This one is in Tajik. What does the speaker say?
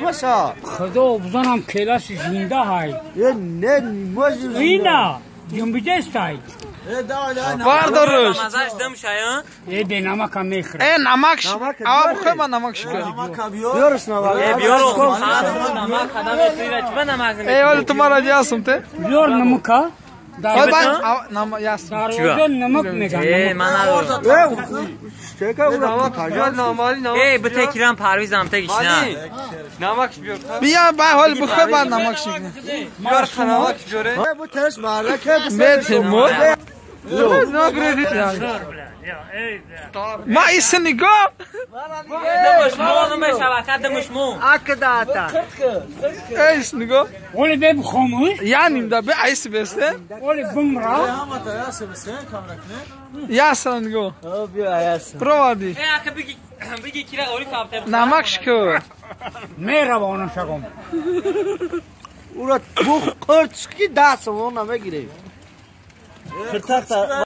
ماشا خدا بزنم کلاس زنده های نه ماجر اینا جنب جستای باردارش مزاج دم شاید ایده نمک هم میخوره نمکش آب بخواه من نمکش بیارش نمک بیارو نمک خدا بخیر چه نمک نمیشه ای ولی تو مرا جاسم ته بیار نمکا های من یاسم داروجا نمک میگن من ندارم چه که اون تاجر نامالی ای بته کیرم پرویزم تگیش نه نمکش بیار بیا با حال بخواه من نمکش بیار نمکش بیاره bu ters maraka Timur. ما ایسه نگاه دمشمو نمیشه دمشمو akdata ایس نگاه ولی بیم خاموش یعنی دا به ایسه بسته ولی بمرا یاسر نگاه بیا یاس پروادی ای اگه بگی کیرا اولی کافته نمکش کو میروانم شگم bu qurtski dasım ona mı gireyim? Kırtak da